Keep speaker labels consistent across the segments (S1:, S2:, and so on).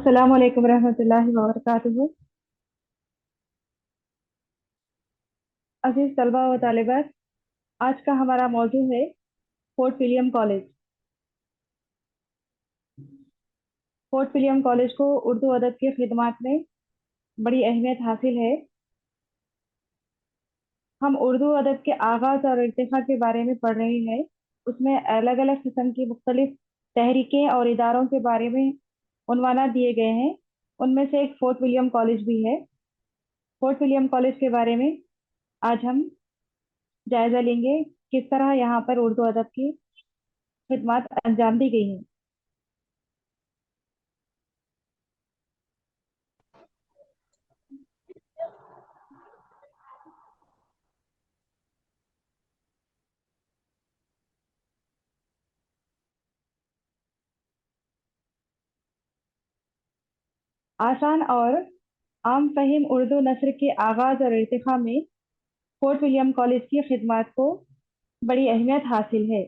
S1: अस्सलाम वालेकुम रहमतुल्लाहि व बरकातुहू। अजीज तलबा व तालिबात, आज का हमारा मौजू है fort William college. Fort William college को उर्दू अदब की खिदमत में बड़ी अहमियत हासिल है। हम उर्दू अदब के आगाज़ और इर्तिक़ा के बारे में पढ़ रहे हैं। उसमें अलग अलग किस्म की मुख्तलिफ तहरीकें और इदारों के बारे में उन्वानात दिए गए हैं। उनमें से एक फोर्ट विलियम कॉलेज भी है। फोर्ट विलियम कॉलेज के बारे में आज हम जायजा लेंगे, किस तरह यहाँ पर उर्दू अदब की खिदमत अंजाम दी गई हैं। आसान और आम फहीम उर्दू नस्र के आगाज और इर्तिक़ा में फोर्ट विलियम कॉलेज की खिदमत को बड़ी अहमियत हासिल है।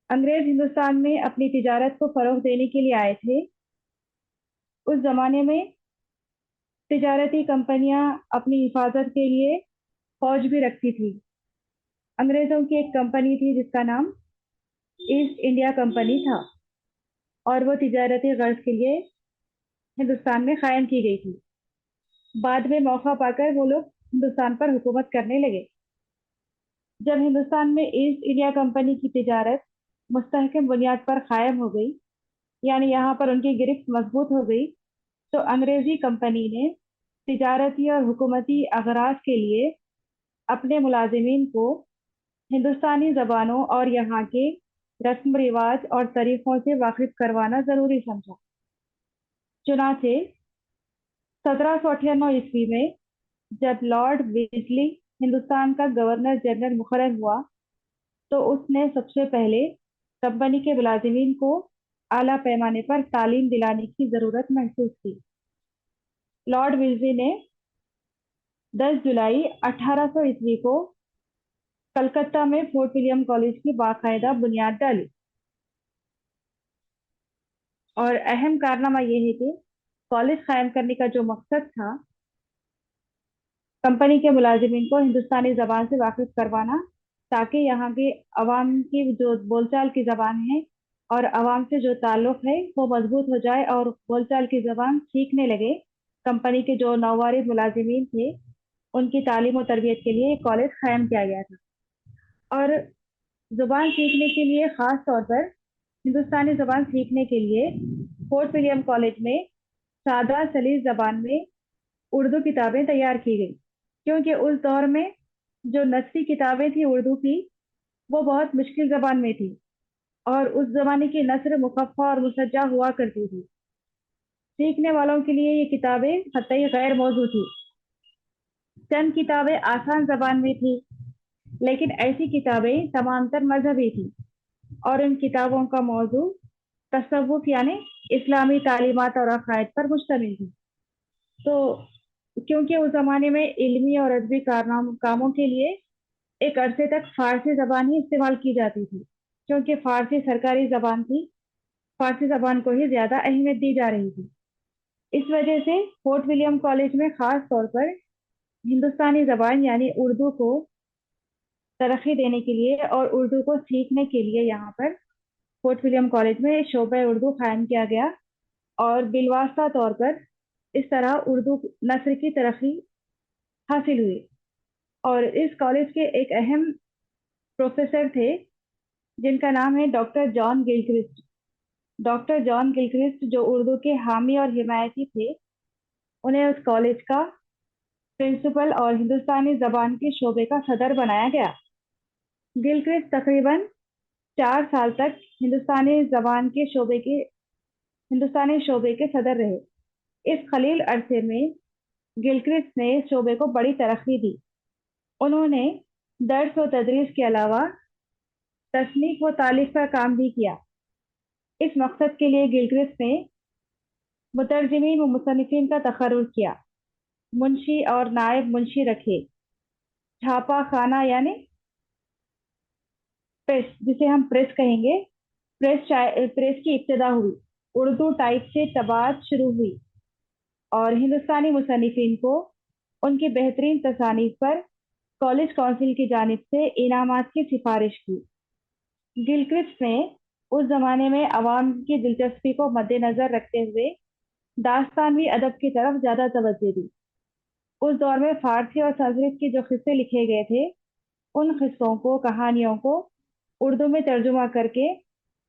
S1: अंग्रेज हिंदुस्तान में अपनी तिजारत को फरोग देने के लिए आए थे। उस जमाने में तिजारती कंपनियां अपनी हिफाजत के लिए फौज भी रखती थी। अंग्रेजों की एक कंपनी थी जिसका नाम ईस्ट इंडिया कंपनी था, और वो तिजारती गर्ज के लिए हिंदुस्तान में कायम की गई थी। बाद में मौका पाकर वो लोग हिंदुस्तान पर हुकूमत करने लगे। जब हिंदुस्तान में ईस्ट इंडिया कंपनी की तिजारत मुस्तहकम बुनियाद पर कायम हो गई, यानी यहाँ पर उनकी गिरफ्त मजबूत हो गई, तो अंग्रेजी कंपनी ने तिजारती और हुकूमती अगराज के लिए अपने मुलाजिमीन को हिंदुस्तानी जबानों और यहाँ के रस्म रिवाज और तरीक़ों से वाकिफ करवाना ज़रूरी समझा। चुनाचे 1798 में जब लॉर्ड वेलेस्ली हिंदुस्तान का गवर्नर जनरल मुकर्रर हुआ, तो उसने सबसे पहले कंपनी के मुलाजिमीन को आला पैमाने पर तालीम दिलाने की ज़रूरत महसूस की। लॉर्ड वेलेस्ली ने 10 जुलाई 1800 ईस्वी को कलकत्ता में फोर्ट विलियम कॉलेज की बाकायदा बुनियाद डाली। और अहम कारनामा यह है कि कॉलेज कायम करने का जो मकसद था, कंपनी के मुलाजिमीन को हिंदुस्तानी ज़बान से वाकिफ करवाना, ताकि यहाँ के अवाम की जो बोलचाल की ज़बान है और अवाम से जो ताल्लुक़ है वो मजबूत हो जाए और बोलचाल की ज़बान सीखने लगे। कंपनी के जो नौवारिद मुलाजिमीन थे, उनकी तालीम और तरबियत के लिए कॉलेज कायम किया गया था। और ज़ुबान सीखने के लिए, ख़ास तौर पर हिंदुस्तानी ज़बान सीखने के लिए, फोर्ट विलियम कॉलेज में सादा सलीस ज़बान में उर्दू किताबें तैयार की गई, क्योंकि उस दौर में जो नस्ली किताबें थी उर्दू की, वो बहुत मुश्किल ज़बान में थी, और उस ज़माने की नस्र मुखफ़्फ़ा और मुसज्जा हुआ करती थी। सीखने वालों के लिए ये किताबें कतई गैर मौजू थी। चंद किताबें आसान ज़बान में थी, लेकिन ऐसी किताबें तमामतर मजहबी थी, और इन किताबों का मौजू तसव्वुफ़ यानी इस्लामी तालीमात और अकायद पर मुश्तमिल थी। तो क्योंकि उस ज़माने में इल्मी और अदबी कामों के लिए एक अरसे तक फ़ारसी ज़बान ही इस्तेमाल की जाती थी, क्योंकि फ़ारसी सरकारी ज़बान थी। फ़ारसी ज़बान को ही ज़्यादा अहमियत दी जा रही थी। इस वजह से फोर्ट विलियम कॉलेज में ख़ास तौर पर हिंदुस्तानी ज़बान यानी उर्दू को तरक्की देने के लिए और उर्दू को सीखने के लिए यहाँ पर फोर्ट विलियम कॉलेज में शोबा उर्दू कायम किया गया, और बिलवास्ता तौर पर इस तरह उर्दू नस्र की तरक्की हासिल हुई। और इस कॉलेज के एक अहम प्रोफेसर थे जिनका नाम है doctor John Gilchrist. Doctor John Gilchrist जो उर्दू के हामी और हिमायती थे, उन्हें उस कॉलेज का प्रिंसिपल और हिंदुस्तानी जबान के शोबे का सदर बनाया गया। गिलक्रिस्ट तकरीबन 4 साल तक हिंदुस्तानी शोबे के सदर रहे। इस खलील अरसे में गिलक्रिस्ट ने शोबे को बड़ी तरक्की दी। उन्होंने दर्स व तदरीस के अलावा तसनीफ व तालीफ का काम भी किया। इस मकसद के लिए गिलक्रिस्ट ने मुतरजमीन व मुसन्निफीन का तखर्रुज किया, मुंशी और नायब मुंशी रखे, छापा खाना यानी प्रेस, जिसे हम प्रेस कहेंगे, प्रेस की इब्तिदा हुई, उर्दू टाइप से तबात शुरू हुई और हिंदुस्तानी मुसन्निफिन को उनकी बेहतरीन तसानीफ पर कॉलेज काउंसिल की जानिब से इनामात की सिफारिश की। गिलक्रिस्ट ने उस जमाने में अवाम की दिलचस्पी को मद्देनजर रखते हुए दास्तानवी अदब की तरफ ज्यादा तवज्जो दी। उस दौर में फारसी और संस्कृत के जो किस्से लिखे गए थे, उन किस्सों को, कहानियों को उर्दू में तर्जुमा करके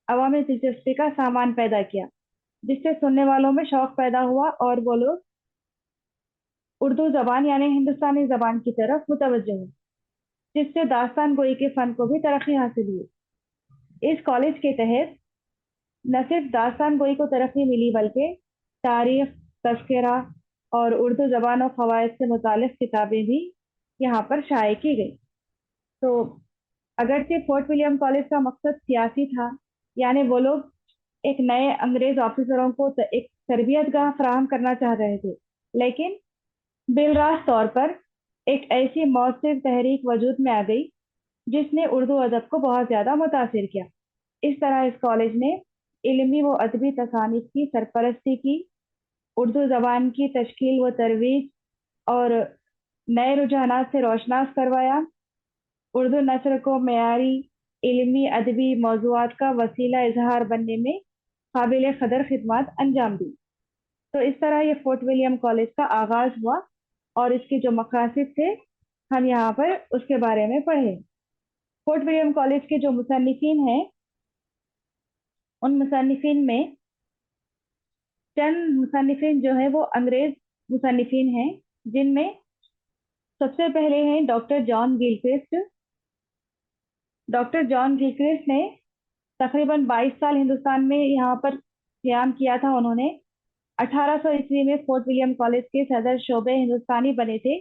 S1: अवामी दिलचस्पी का सामान पैदा किया, जिससे सुनने वालों में शौक पैदा हुआ और वो लोग उर्दू जबान यानी हिंदुस्तानी जबान की तरफ मुतवज्जो हुए, जिससे दास्तान गोई के फन को भी तरक्की हासिल हुई। इस कॉलेज के तहत न सिर्फ दास्तान गोई को तरक्की मिली, बल्कि तारीख, तस्करा और उर्दू जबान और कवायद से मुतालिक किताबें भी यहाँ पर शाये की गई। तो अगरचे फोर्ट विलियम कॉलेज का मकसद सियासी था, यानी वो लोग एक नए अंग्रेज ऑफिसरों को एक तरबियत गाह फराहम करना चाह रहे थे, लेकिन बिलरास तौर पर एक ऐसी मौसर तहरीक वजूद में आ गई जिसने उर्दू अदब को बहुत ज़्यादा मुतासिर किया। इस तरह इस कॉलेज ने इल्मी व अदबी तसानीफ की सरपरस्ती की, उर्दू जबान की तश्कील व तरवीज और नए रुझानात से रोशनास करवाया, उर्दू नस्र को मयारी इल्मी अदबी मौज़ूआत का वसीला इजहार बनने में काबिल कदर खिदमत अंजाम दी। तो इस तरह ये फोर्ट विलियम कॉलेज का आगाज हुआ और इसके जो मकासद थे हम यहाँ पर उसके बारे में पढ़े। फोर्ट विलियम कॉलेज के जो मुसन्निफिन हैं, उन मुसन्निफिन में चंद मुसन्निफिन जो है वो अंग्रेज मुसन्निफिन हैं, जिनमें सबसे पहले हैं doctor John Gilchrist. Doctor John Gilchrist ने तकरीबन 22 साल हिंदुस्तान में यहाँ पर क्याम किया था। उन्होंने 1800 ईस्वी में फोर्ट विलियम कॉलेज के सदर शोबे हिंदुस्तानी बने थे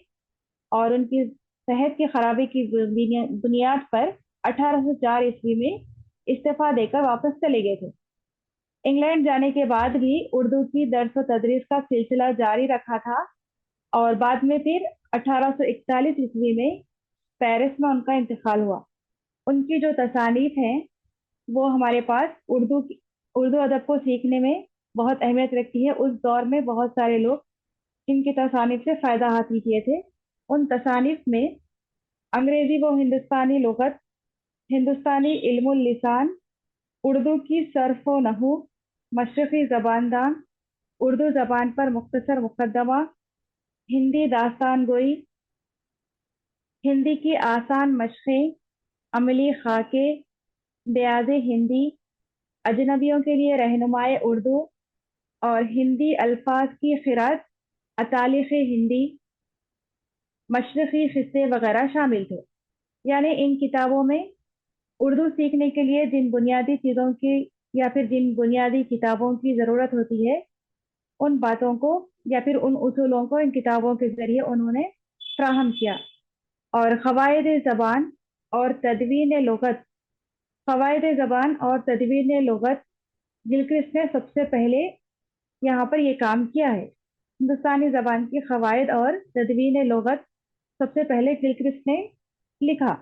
S1: और उनकी सेहत की खराबी की बुनियाद पर 1804 ईस्वी में इस्तीफा देकर वापस चले गए थे। इंग्लैंड जाने के बाद भी उर्दू की दर्स व तदरीस का सिलसिला जारी रखा था और बाद में फिर 1841 ईस्वी में पेरिस में उनका इंतकाल हुआ। उनकी जो तसानीफ हैं वो हमारे पास उर्दू अदब को सीखने में बहुत अहमियत रखती है। उस दौर में बहुत सारे लोग इनकी तसानीफ से फ़ायदा हासिल किए थे। उन तसानीफ में अंग्रेजी व हिंदुस्तानी लुगत, हिंदुस्तानी इल्मुल लिसान, उर्दू की सर्फ व नहू, मशरक़ी ज़बानदान, उर्दू ज़बान पर मुख्तसर मुकदमा, हिंदी दास्तान गोई, हिंदी की आसान मशक़ें, अमली खाके, ब्याज हिंदी, अजनबियों के लिए रहनुमाए उर्दू और हिंदी अल्फाज की खिरात, अतालिक़ हिंदी, मशरक़ी क़िस्से वगैरह शामिल थे। यानी इन किताबों में उर्दू सीखने के लिए जिन बुनियादी चीज़ों की या फिर जिन बुनियादी किताबों की ज़रूरत होती है, उन बातों को या फिर उन उसूलों को इन किताबों के ज़रिए उन्होंने फ्राहम किया। और क़वाइद ज़बान और तदवीन लुग़त, क़वाइद ज़बान और तदवीन लुग़त गिलक्रिस्ट ने सबसे पहले यहाँ पर ये काम किया है। हिंदुस्तानी ज़बान की क़वाइद और तदवीन लुग़त सबसे पहले गिलक्रिस्ट ने लिखा।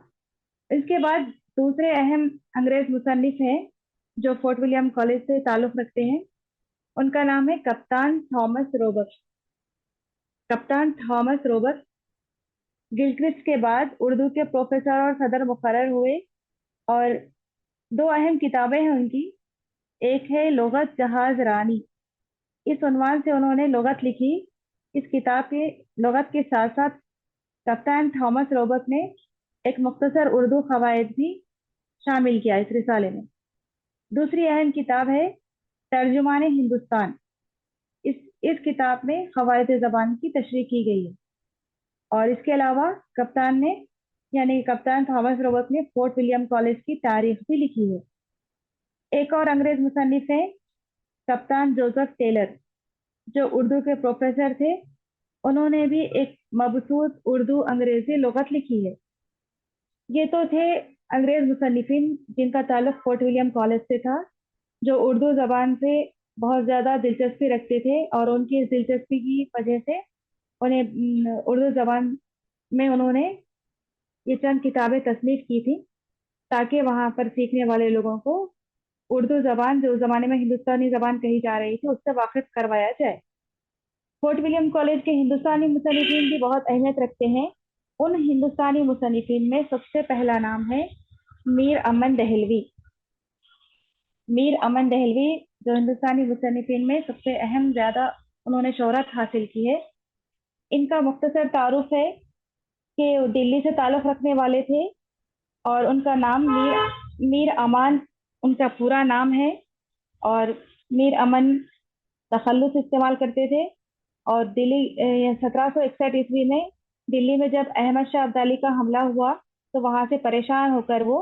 S1: इसके बाद दूसरे अहम अंग्रेज मुसन्निफ हैं जो फोर्ट विलियम कॉलेज से ताल्लुक़ रखते हैं। उनका नाम है कप्तान थॉमस रोबर्ट्स। कप्तान थॉमस रोबर्ट्स गिलक्रिस्ट के बाद उर्दू के प्रोफेसर और सदर मुकर्रर हुए और दो अहम किताबें हैं उनकी। एक है लुग़त जहाज रानी, इस उन्वान से उन्होंने लुग़त लिखी। इस किताब के लुग़त के साथ साथ कप्तान थॉमस रॉबर्ट ने एक मुख्तसर उर्दू क़वायद भी शामिल किया इस रिसाले में। दूसरी अहम किताब है तर्जुमान हिंदुस्तान। इस किताब में क़वायद ज़बान की तशरीह की गई है। और इसके अलावा कप्तान ने यानी कप्तान थॉमस रॉबर्ट ने फोर्ट विलियम कॉलेज की तारीख भी लिखी है। एक और अंग्रेज मुसन्निफ है कप्तान जोसेफ टेलर, जो उर्दू के प्रोफेसर थे। उन्होंने भी एक मबसूत उर्दू अंग्रेजी लुग़त लिखी है। ये तो थे अंग्रेज मुसन्निफिन जिनका ताल्लुक फोर्ट विलियम कॉलेज से था, जो उर्दू ज़बान से बहुत ज़्यादा दिलचस्पी रखते थे और उनकी इस दिलचस्पी की वजह से उन्हें उर्दू ज़बान में उन्होंने ये चंद किताबें तसनीफ की थी ताकि वहाँ पर सीखने वाले लोगों को उर्दू जबान जो ज़माने में हिंदुस्तानी ज़बान कही जा रही थी उससे वाकिफ करवाया जाए। फोर्ट विलियम कॉलेज के हिंदुस्तानी मुसन्निफीन भी बहुत अहमियत रखते हैं। उन हिंदुस्तानी मुसन्निफीन में सबसे पहला नाम है मीर अमन दहलवी। मीर अमन दहलवी जो हिंदुस्तानी मुसन्निफीन में सबसे अहम ज़्यादा उन्होंने शोहरत हासिल की है। इनका मुख्तसर तारुफ है कि वो दिल्ली से ताल्लुक़ रखने वाले थे और उनका नाम मीर अमान उनका पूरा नाम है। और मीर अमन तखल्लुस इस्तेमाल करते थे। और दिल्ली 1761 ईस्वी में दिल्ली में जब अहमद शाह अब्दाली का हमला हुआ तो वहां से परेशान होकर वो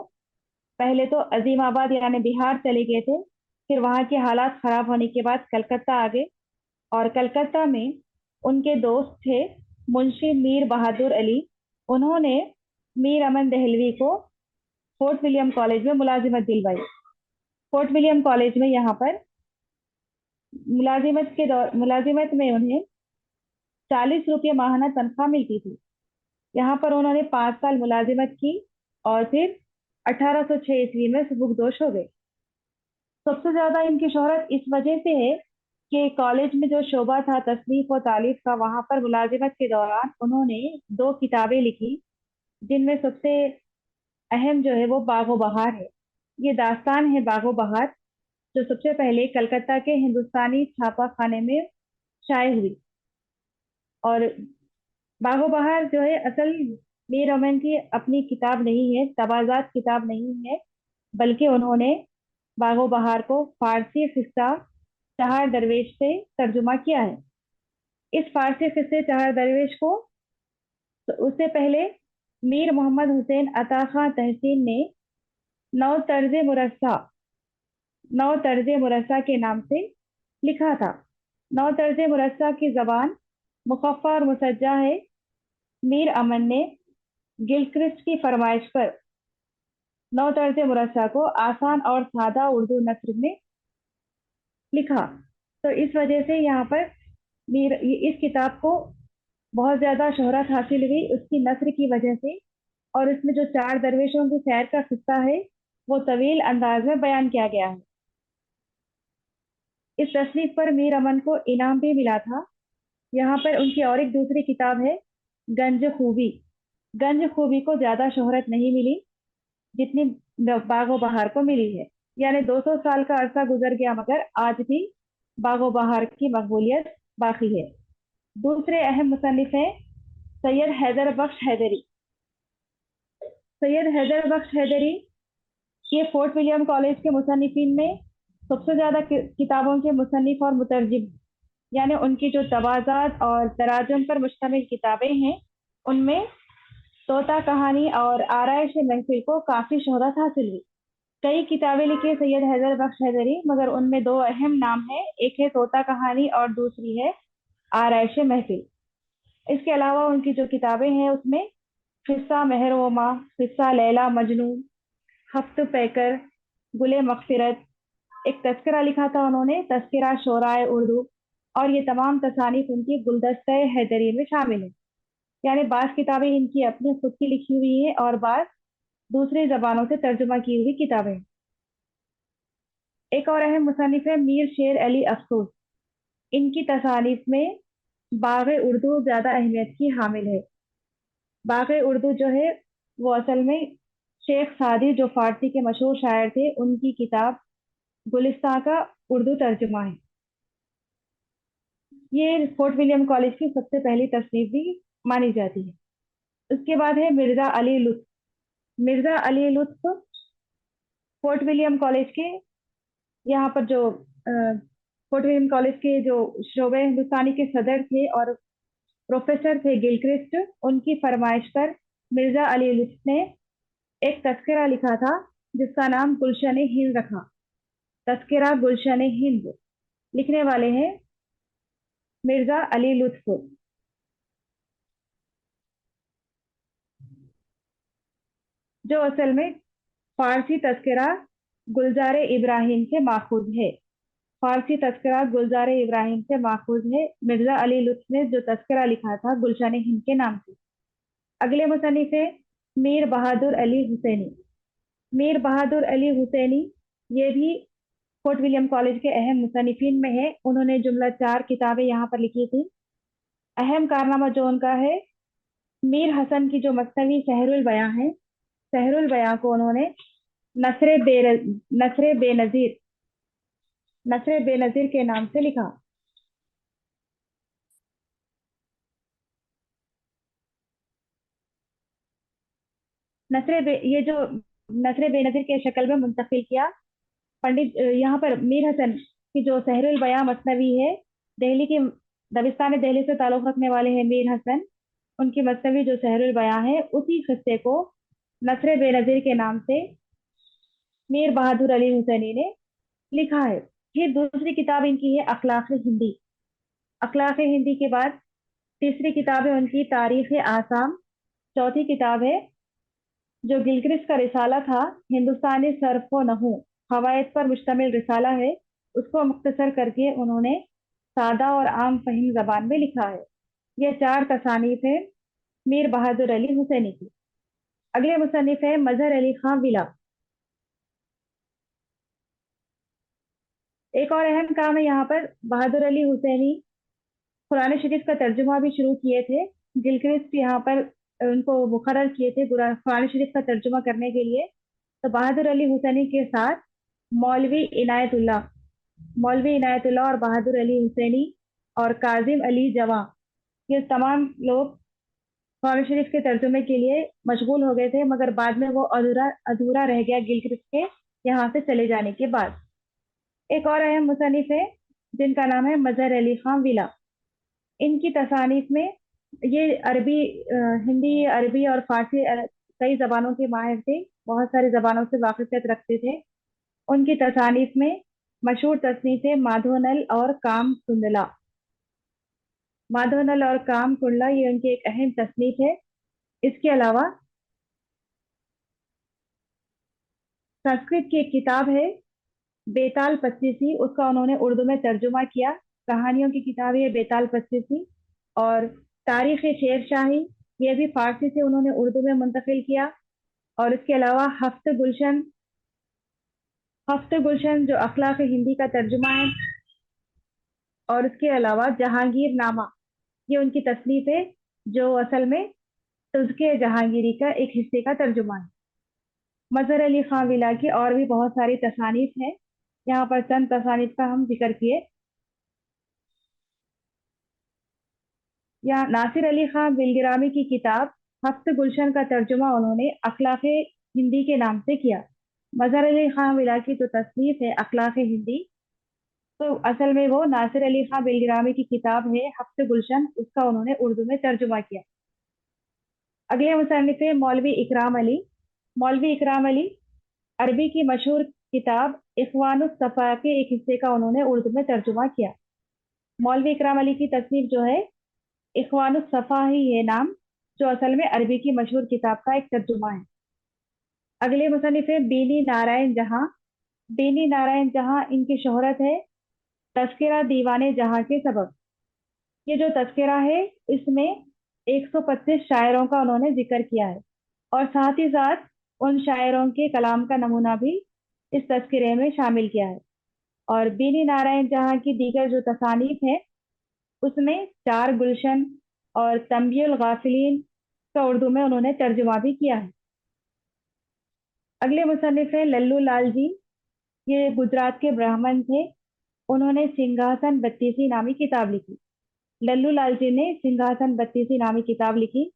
S1: पहले तो अजीमाबाद यानी बिहार चले गए थे। फिर वहां के हालात खराब होने के बाद कलकत्ता आ गए। और कलकत्ता में उनके दोस्त थे मुंशी मीर बहादुर अली। उन्होंने मीर अमन दहलवी को फोर्ट विलियम कॉलेज में मुलाजिमत दिलवाई। फोर्ट विलियम कॉलेज में यहाँ पर मुलाजिमत में उन्हें 40 रुपये माहाना तनख्वाह मिलती थी। यहाँ पर उन्होंने 5 साल मुलाजिमत की और फिर 1806 ईस्वी में सुबुकदोश हो गए। सबसे ज्यादा इनकी शोहरत इस वजह से है कि कॉलेज में जो शोबा था तसनीफ और तालीफ का, वहां पर मुलाजिमत के दौरान उन्होंने 2 किताबें लिखी जिनमें सबसे अहम जो है वो बागो बहार है। ये दास्तान है बागो बहार जो सबसे पहले कलकत्ता के हिंदुस्तानी छापा खाने में शाये हुई। और बागो बहार जो है असल मीर अमन की अपनी किताब नहीं है, तवाज़ात किताब नहीं है, बल्कि उन्होंने बागो बहार को फारसी किस्सा चहार दरवेश से तर्जुमा किया है। इस फारसी किस्से चहार दरवेश को तो उससे पहले मीर मोहम्मद हुसैन अता खां तहसीन ने नौ तर्ज मुरस्सा नौ तर्ज मुरस्सा के नाम से लिखा था। नौ तर्ज मुरस्सा की जबान मुखफ़ा और मुसज्जा है। मीर अमन ने गिलक्रिस्ट की फरमाइश पर नौ तर्ज मुरस्सा को आसान और सादा उर्दू नस्र में लिखा। तो इस वजह से यहाँ पर इस किताब को बहुत ज्यादा शोहरत हासिल हुई उसकी नस्र की वजह से। और इसमें जो 4 दरवेशों की सैर का किस्सा है वो तवील अंदाज में बयान किया गया है। इस तसनीफ पर मीर अमन को इनाम भी मिला था। यहाँ पर उनकी और एक दूसरी किताब है गंज खूबी। गंज खूबी को ज्यादा शोहरत नहीं मिली जितनी बागो बहार को मिली है। यानी 200 साल का अरसा गुजर गया मगर आज भी बागो बहार की मकबूलियत बाकी है। दूसरे अहम मुसन्निफ हैं सैयद हैदर बख्श हैदरी। सैयद हैदर बख्श हैदरी ये फोर्ट विलियम कॉलेज के मुसन्निफिन में सबसे ज्यादा किताबों के मुसन्निफ और मुतरजिम। यानी उनकी जो तवाज़ात और तराजुम पर मुश्तमिल किताबें हैं उनमें तोता कहानी और आराइश महफिल को काफी शोहरत हासिल हुई। कई किताबें लिखी सैयद हैदर बख्श हैदरी मगर उनमें 2 अहम नाम है, एक है तोता कहानी और दूसरी है आराइश महफिल। इसके अलावा उनकी जो किताबें हैं उसमें किस्सा मेहरोमा, किस्सा लैला मजनू, हफ्त पैकर, गुले मगफिरत, एक तस्करा लिखा था उन्होंने तस्करा शोराए उर्दू। और ये तमाम तसानीफ उनकी गुलदस्ता हैदरी में शामिल है। यानी बाज़ किताबें इनकी अपनी खुद की लिखी हुई है और बाज़ दूसरी जबानों से तर्जुमा की हुई किताबें। एक और अहम मुसन्निफ है मीर शेर अली अफसूस। इनकी तसानीफ में बाग़ उर्दू ज़्यादा अहमियत की हामिल है। बाग़ उर्दू जो है वो असल में शेख सादी जो फारसी के मशहूर शायर थे उनकी किताब गुलिस्तां का उर्दू तर्जुमा है। ये फोर्ट विलियम कॉलेज की सबसे पहली तसनीफ भी मानी जाती है। उसके बाद है मिर्जा अली लुत्फ। मिर्जा अली लुत्फ फोर्ट विलियम कॉलेज के यहाँ पर जो फोर्ट विलियम कॉलेज के जो शोबे हिंदुस्तानी के सदर थे और प्रोफेसर थे गिलक्रिस्ट, उनकी फरमाइश पर मिर्जा अली लुत्फ ने एक तस्करा लिखा था जिसका नाम गुलशन हिंद रखा। तस्करा गुलशन हिंद लिखने वाले हैं मिर्जा अली लुत्फ। जो असल में फारसी तस्करा गुलजार इब्राहिम से माखूज है। फारसी तस्करा गुलजार इब्राहिम से माखूज है। मिर्जा अली लुत्फ ने जो तस्करा लिखा था गुलशन हिंद के नाम से। अगले मुसन्निफ है मीर बहादुर अली हुसैनी। मीर बहादुर अली हुसैनी ये भी फोर्ट विलियम कॉलेज के अहम मुसन्निफिन में है। उन्होंने जुमला 4 किताबें यहाँ पर लिखी थी। अहम कारनामा जो उनका है, मीर हसन की जो मसनवी सहरुल बयां है, सहरुल बयां को उन्होंने नसरे बे नसरे बेनजीर नसरे बेनजीर के नाम से लिखा। ये जो नसरे बेनजीर के शक्ल में मुंतकिल किया। पंडित यहाँ पर मीर हसन की जो सहरुल बयां मसनवी है, दिल्ली की दबिस्तान दिल्ली से ताल्लुक़ रखने वाले हैं मीर हसन। उनकी मसनवी जो सहरुल बयां है, उसी हिस्से को नसरे बेनजीर के नाम से मीर बहादुर अली हुसैनी ने लिखा है। फिर दूसरी किताब इनकी है अखलाक हिंदी। अखलाक हिंदी के बाद तीसरी किताब है उनकी तारीख आसाम। चौथी किताब है जो गिलक्रिस्ट का रिसाला था, हिंदुस्तानी सर्फ व नहू हवायत पर मुश्तमिल रिसाला है, उसको मुख्तसर करके उन्होंने सादा और आम फहीम जबान में लिखा है। ये 4 तसानीफ है मीर बहादुर अली हुसैनी की। अगले मुसन्निफ है मजहर अली खां विला। एक और अहम काम है यहाँ पर, बहादुर अली हुसैनी कुरान शरीफ का तर्जुमा भी शुरू किए थे। गिलक्रिस्ट यहाँ पर उनको मुकर्रर किए थे कुरान शरीफ का तर्जुमा करने के लिए। तो बहादुर अली हुसैनी के साथ मौलवी इनायतुल्लाह मौलवी इनायतुल्लाह और बहादुर अली हुसैनी और काजिम अली जवां, ये तमाम लोग कुरान शरीफ के तर्जुमे के लिए मशगूल हो गए थे, मगर बाद में वो अधूरा अधूरा रह गया गिलक्रिस्ट के यहाँ से चले जाने के बाद। एक और अहम मुसन्निफ है जिनका नाम है मजहर अली खां विला। इनकी तसानीफ में ये अरबी हिंदी, अरबी और फारसी कई जबानों के माहिर थे, बहुत सारी जबानों से वाकिफियत रखते थे। उनकी तसानीफ में मशहूर तसनीफ है माधोनल और काम कुंडला। माधोनल और काम कुंडला ये उनकी एक अहम तसनीफ है। इसके अलावा संस्कृत की एक किताब है बेताल पच्चीसी, उसका उन्होंने उर्दू में तर्जुमा किया। कहानियों की किताब है बेताल पच्चीसी। और तारीख शेर शाही, ये भी फारसी से उन्होंने उर्दू में मुंतकिल किया। और इसके अलावा हफ्त गुलशन जो अखलाक हिंदी का तर्जुमा है। और इसके अलावा जहांगीर नामा, ये उनकी तसनीफ है जो असल में तुज़्के जहांगीरी का एक हिस्से का तर्जुमा है। मजहर अली खां विला की और भी बहुत सारी तसानीफ हैं, यहाँ पर चंद तसानीफ का हम जिक्र किए। या नासिर अली खां बिलगिरामी की किताब हफ्त गुलशन का तर्जुमा उन्होंने अखलाक हिंदी के नाम से किया। मजहर अली खां विला की जो तसनीफ है अखलाक हिंदी, तो असल में वो नासिर अली खां बिलगिरामी की किताब है हफ्त गुलशन, उसका उन्होंने उर्दू में तर्जुमा किया। अगले मुसन्निफ है मौलवी इकराम अली। मौलवी इकराम अली अरबी की मशहूर किताब इख्वानुस सफा के एक हिस्से का उन्होंने उर्दू में तर्जुमा किया। मौलवी इकराम अली की तसनीफ जो है इख्वानुस सफा ही है नाम, जो असल में अरबी की मशहूर किताब का एक तर्जुमा है। अगले मुसन्निफ है बीनी नारायण जहां। बीनी नारायण जहां इनकी शोहरत है तस्करा दीवाने जहां के सबब। ये जो तस्करा है इसमें 125 शायरों का उन्होंने जिक्र किया है, और साथ ही साथ उन शायरों के कलाम का नमूना भी इस तस्करे में शामिल किया है। और बीनी नारायण जहां की दीगर जो तसानीफ है उसमें चार गुलशन और तंबीउल गाफिलीन का उर्दू में उन्होंने तर्जुमा भी किया है। अगले मुसन्निफ है लल्लू लाल जी। ये गुजरात के ब्राह्मण थे। उन्होंने सिंहासन बत्तीसी नामी किताब लिखी। लल्लू लाल जी ने सिंहासन बत्तीसी नामी किताब लिखी,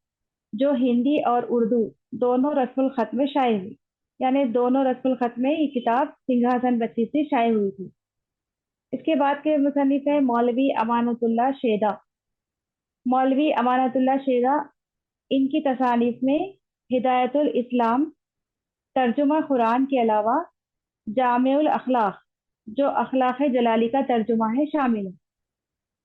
S1: जो हिंदी और उर्दू दोनों रस्मुल खत में शाये हुई। यानी दोनों रस्मुल खत में ये किताब सिंहासन बत्तीसी शाये हुई थी। इसके बाद के मुसन्निफ है मौलवी अमानतुल्लाह शेदा। मौलवी अमानतुल्लाह शेदा, इनकी तसानीफ में हिदायतुल इस्लाम, तर्जुमा कुरान के अलावा जामेउल अखलाक, जो अखलाक जलाली का तर्जुमा है, शामिल है।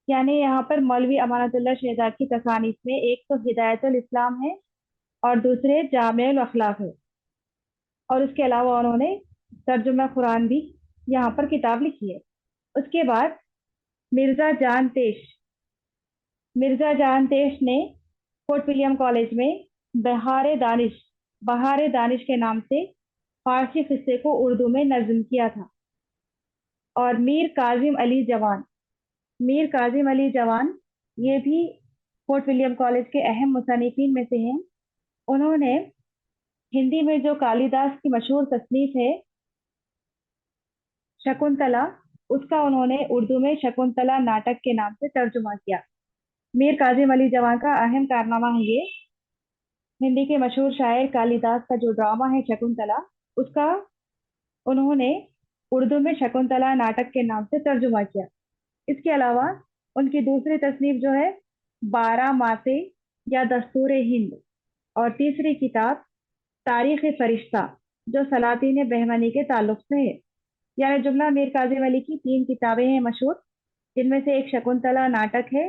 S1: यानी यहाँ पर मौलवी अमानतुल्लाह शेदा की तसानीफ में एक तो हिदायतुल इस्लाम है और दूसरे जामेउल अखलाक है। और उसके अलावा उन्होंने तर्जुमा कुरान भी यहाँ पर किताब लिखी है। उसके बाद मिर्जा जान तेश। मिर्जा जान तेश ने फोर्ट विलियम कॉलेज में बहार दानिश के नाम से फारसी किस्से को उर्दू में नज्म किया था। और मीर काजिम अली जवान। मीर काजिम अली जवान ये भी फोर्ट विलियम कॉलेज के अहम मुसन्निफीन में से हैं। उन्होंने हिंदी में जो कालिदास की मशहूर तसनीफ है शकुंतला, उसका उन्होंने उर्दू में शकुंतला नाटक के नाम से तर्जुमा किया। मीर काजिम अली जवान का अहम कारनामा है ये, हिंदी के मशहूर शायर कालिदास का जो ड्रामा है शकुंतला, उसका उन्होंने उर्दू में शकुंतला नाटक के नाम से तर्जुमा किया। इसके अलावा उनकी दूसरी तसनीफ जो है बारह मासे या दस्तूर हिंद, और तीसरी किताब तारीख फरिश्ता जो सलातीन बहमनी के ताल्लुक से है। यानी जुमला मीर काजिम अली की तीन किताबें हैं मशहूर, जिनमें से एक शकुंतला नाटक है,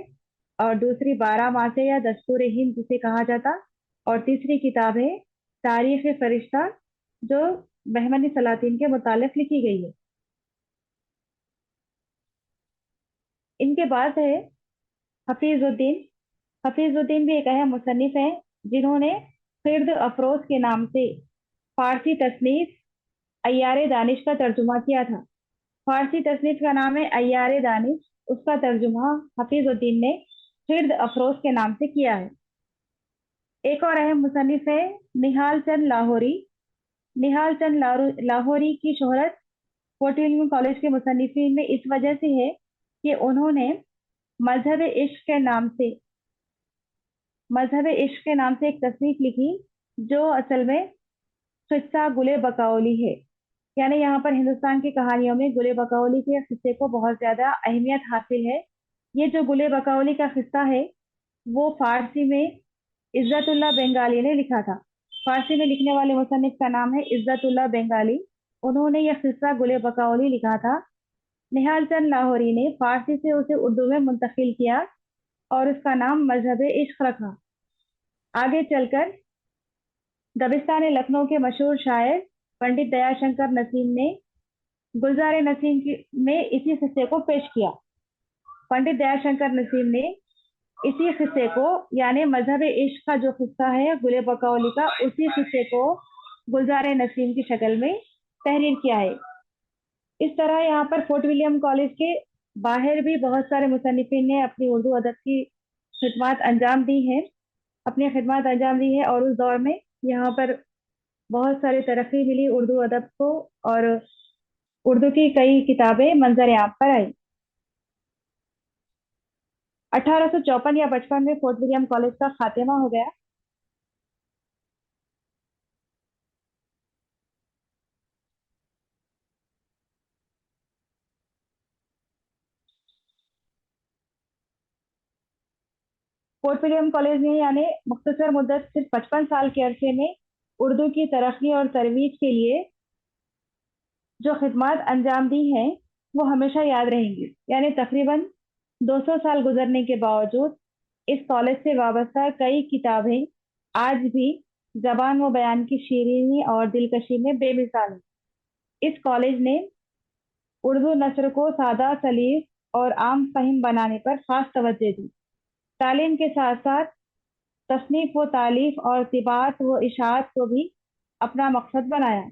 S1: और दूसरी बारह मासे या दस्तूर हिंद जिसे कहा जाता, और तीसरी किताब है तारीख फरिश्ता जो बहमनी सलातीन के मुतालिक लिखी गई है। इनके बाद है हफीजुद्दीन। हफीजुद्दीन भी एक अहम मुसन्निफ है, जिन्होंने खिर्द अफरोज के नाम से फारसी तसनीफ अय्यारे दानिश का तर्जुमा किया था। फारसी तसनीफ का नाम है अय्यारे दानिश, उसका तर्जुमा हफीजुद्दीन ने खिर्द अफरोज के नाम से किया है। एक और अहम मुसन्निफ है निहाल चंद लाहौरी। निहाल चंद लाहौरी की शोहरत फोर्ट विलियम कॉलेज के मुसन्निफीन में इस वजह से है कि उन्होंने मजहब इश्क के नाम से मजहब इश्क के नाम से एक तसनीफ लिखी, जो असल में किस्सा गुले बकौली है। यानी यहाँ पर हिंदुस्तान की कहानियों में गुले बकौली के किस्से को बहुत ज्यादा अहमियत हासिल है। ये जो गुले बकौली का किस्सा है वो फारसी में इज्जतुल्लाह बेंगाली ने लिखा था। फारसी में लिखने वाले मुसन्निफ का नाम है इज्जतुल्लाह बेंगाली। उन्होंने यह किस्सा गुले बकौली लिखा था। निहाल चंद लाहौरी ने फारसी से उसे उर्दू में मुंतकिल किया और उसका नाम मजहब इश्क रखा। आगे चलकर दबिस्तान लखनऊ के मशहूर शायर पंडित दयाशंकर नसीम ने गुलजार नसीम में इसी किस्से को पेश किया। पंडित दयाशंकर नसीम ने इसी किस्से को, यानी मजहब इश्क का जो किस्सा है गुले बकौली का, उसी किस्से को गुलजार नसीम की शक्ल में तहरीर किया है। इस तरह यहाँ पर फोर्ट विलियम कॉलेज के बाहर भी बहुत सारे मुसन्निफिन ने अपनी उर्दू अदब की खिदमत अंजाम दी है, अपनी खिदमत अंजाम दी है, और उस दौर में यहाँ पर बहुत सारी तरक्की मिली उर्दू अदब को, और उर्दू की कई किताबें मंजर आम पर आई। 1854 या 55 में फोर्ट विलियम कॉलेज का खात्मा हो गया। फोर्ट विलियम कॉलेज ने यानी मुख्तसर मुद्दत सिर्फ 55 साल के अरसे में उर्दू की तरक्की और तरवीज के लिए जो खिदमत अंजाम दी हैं वो हमेशा याद रहेंगी। यानी तकरीबन 200 साल गुजरने के बावजूद इस कॉलेज से वाबस्ता कई किताबें आज भी जबान व बयान की शीरीनी और दिलकशी में बेमिसाल हैं। इस कॉलेज ने उर्दू नस्र को सादा सलीस और आम फहिम बनाने पर खास तवज्जो दी। तालीम के साथ साथ तसनीफ व तालीफ और तिबात व इशात को भी अपना मकसद बनाया,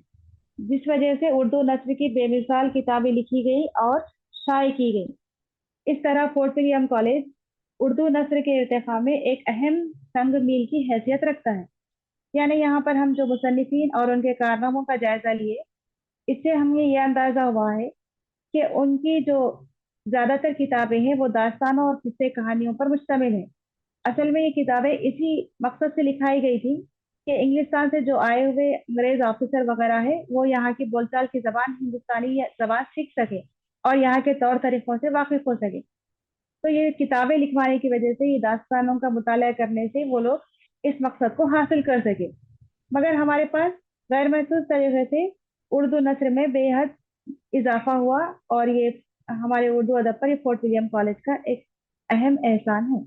S1: जिस वजह से उर्दू नस्र की बेमिसाल किताबें लिखी गई और शाये की गई। इस तरह फोर्ट विलियम कॉलेज उर्दू नस्र के इर्तिका में एक अहम संग मील की हैसियत रखता है। यानी यहाँ पर हम जो मुसन्निफिन और उनके कारनामों का जायजा लिए, इससे हमें यह अंदाजा हुआ है कि उनकी जो ज्यादातर किताबें हैं वो दास्तानों और किस्से कहानियों पर मुश्तमिल है। असल में ये किताबें इसी मकसद से लिखाई गई थी कि इंग्लिस्तान से जो आए हुए अंग्रेज ऑफिसर वगैरह है वो यहाँ की बोलचाल की जबान हिंदुस्तानी जबान सीख सके और यहाँ के तौर तरीकों से वाकिफ हो सके। तो ये किताबें लिखवाने की वजह से, ये दास्तानों का मुताला करने से वो लोग इस मकसद को हासिल कर सके। मगर हमारे पास गैर महसूस तरीके से उर्दू नस्र में बेहद इजाफा हुआ, और ये हमारे उर्दू अदब पर ये फोर्ट विलियम कॉलेज का एक अहम एहसान है।